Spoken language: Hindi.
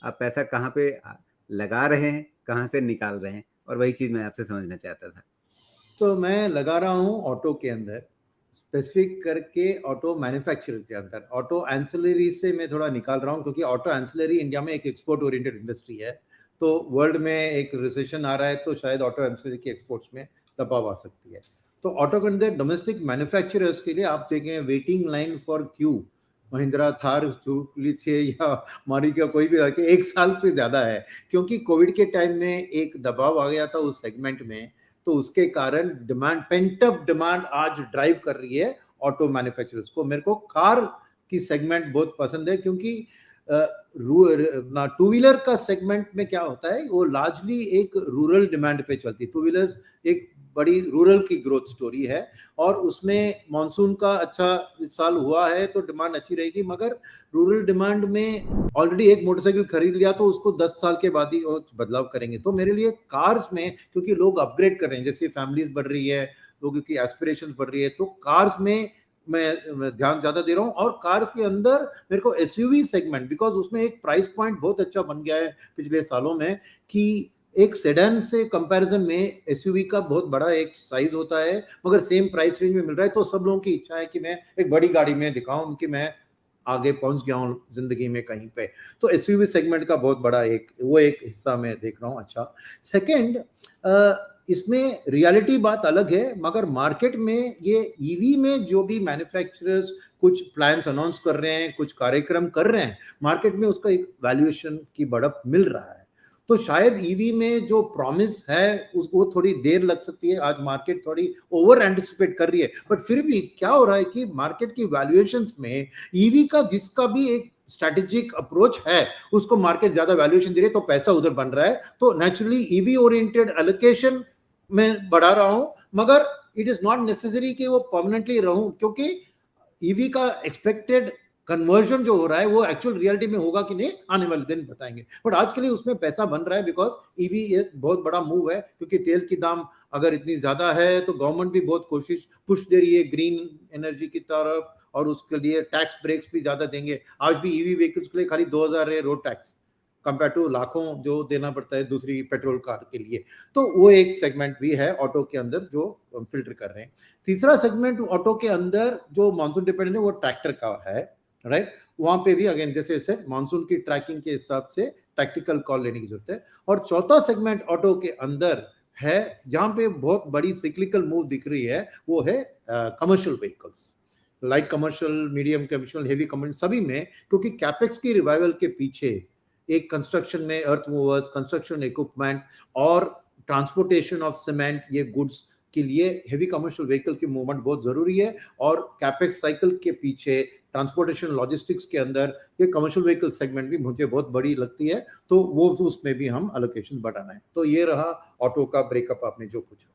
आप पैसा कहाँ पे लगा रहे हैं, कहाँ से निकाल रहे हैं, और वही चीज़ मैं आपसे समझना चाहता था। तो मैं लगा रहा हूँ ऑटो के अंदर, स्पेसिफिक करके ऑटो मैन्युफैक्चरर के अंदर। ऑटो एंसिलरी से मैं थोड़ा निकाल रहा हूँ, क्योंकि ऑटो एंसिलरी इंडिया में एक एक्सपोर्ट ओरिएंटेड इंडस्ट्री है। तो वर्ल्ड में एक रिसेशन आ रहा है, तो शायद ऑटो एंसिलरी के एक्सपोर्ट्स में दबाव आ सकती है। तो ऑटो के अंदर डोमेस्टिक मैन्युफैक्चरर्स के लिए आप देखें, waiting line for Q Mahindra Thar जो थे या मारुति का कोई भी आके 1 साल से ज़्यादा है, क्योंकि कोविड के टाइम में एक दबाव आ गया था उस सेगमेंट में। तो उसके कारण डिमांड, पेंट अप डिमांड आज ड्राइव कर रही है ऑटो मैन्युफैक्चरर्स को। मेरे को कार की सेगमेंट बहुत पसंद है, क्योंकि ना टू व्हीलर का सेगमेंट में क्या होता है, वो लार्जली एक रूरल डिमांड पे चलती है। टू व्हीलर्स एक बड़ी रूरल की ग्रोथ स्टोरी है, और उसमें मॉनसून का अच्छा इस साल हुआ है तो डिमांड अच्छी रहेगी। मगर रूरल डिमांड में ऑलरेडी एक मोटरसाइकिल खरीद लिया तो उसको 10 साल के बाद ही वो बदलाव करेंगे। तो मेरे लिए कार्स में, क्योंकि लोग अपग्रेड कर रहे हैं, जैसे फैमिलीज बढ़ रही है, लोगों की एस्पिरेशंस बढ़ रही है, तो कार्स में मैं ध्यान ज्यादा दे रहा हूँ। और कार्स के अंदर मेरे को एसयूवी सेगमेंट, बिकॉज उसमें एक प्राइस पॉइंट बहुत अच्छा बन गया है पिछले सालों में, कि एक सेडान से कंपैरिजन में एसयूवी का बहुत बड़ा एक साइज होता है, मगर सेम प्राइस रेंज में मिल रहा है। तो सब लोगों की इच्छा है कि मैं एक बड़ी गाड़ी में दिखाऊं कि मैं आगे पहुंच गया हूं जिंदगी में कहीं पे। तो एसयूवी सेगमेंट का बहुत बड़ा एक हिस्सा मैं देख रहा हूं। अच्छा, सेकंड, इसमें रियलिटी बात अलग है, मगर मार्केट में ये ईवी में जो भी मैन्युफैक्चरर्स कुछ प्लान्स अनाउंस कर रहे हैं, कुछ कार्यक्रम कर रहे हैं, मार्केट में उसका एक वैल्यूएशन की बढ़त मिल रहा है। तो शायद ईवी में जो प्रॉमिस है उसको थोड़ी देर लग सकती है। आज मार्केट थोड़ी ओवर एंटिसिपेट कर रही है, बट फिर भी क्या हो रहा है कि मार्केट की वैल्यूएशंस में ईवी का जिसका भी एक स्ट्रेटेजिक अप्रोच है, उसको मार्केट ज्यादा वैल्यूएशन दे रही है, तो पैसा उधर बन रहा है। तो नेचुरली ईवी ओरिएंटेड एलोकेशन में बढ़ा रहा हूं, मगर इट इज नॉट नेसेसरी कि वो परमानेंटली रहूं, क्योंकि ईवी का एक्सपेक्टेड कन्वर्जन जो हो रहा है वो एक्चुअल रियलिटी में होगा कि नहीं, आने वाले दिन बताएंगे। बट आज के लिए उसमें पैसा बन रहा है, बिकॉज ईवी एक बहुत बड़ा मूव है, क्योंकि तेल की दाम अगर इतनी ज्यादा है तो गवर्नमेंट भी बहुत कोशिश पुश दे रही है ग्रीन एनर्जी की तरफ, और उसके लिए टैक्स ब्रेक्स भी ज्यादा देंगे। आज भी ईवी व्हीकल्स के लिए खाली 2000 है रोड टैक्स, कंपेयर टू लाखों जो देना पड़ता है दूसरी पेट्रोल कार के लिए। तो वो एक सेगमेंट भी है ऑटो के अंदर जो फिल्टर कर रहे हैं। तीसरा सेगमेंट ऑटो के अंदर जो मानसून डिपेंडेंट है वो ट्रैक्टर का है, राइट। वहां पे भी अगेन जैसे सेड, मानसून की ट्रैकिंग के हिसाब से टैक्टिकल कॉल लेने की जरूरत है। और चौथा सेगमेंट ऑटो के अंदर है जहां पे बहुत बड़ी सिक्लिकल मूव दिख रही है, वो है commercial vehicles, light commercial, medium commercial, heavy commercial, सभी में। क्योंकि कैपेक्स की रिवाइवल के पीछे एक कंस्ट्रक्शन में अर्थ मूवर्स, कंस्ट्रक्शन इक्विपमेंट और ट्रांसपोर्टेशन ऑफ सीमेंट, ये गुड्स के लिए हेवी कमर्शियल व्हीकल की मूवमेंट बहुत जरूरी है। और कैपेक्स साइकिल के पीछे ट्रांसपोर्टेशन लॉजिस्टिक्स के अंदर ये कमर्शियल व्हीकल सेगमेंट भी मुझे बहुत बड़ी लगती है, तो वो उसमें भी हम एलोकेशन बढ़ाना है। तो ये रहा ऑटो का ब्रेकअप, आपने जो पूछा।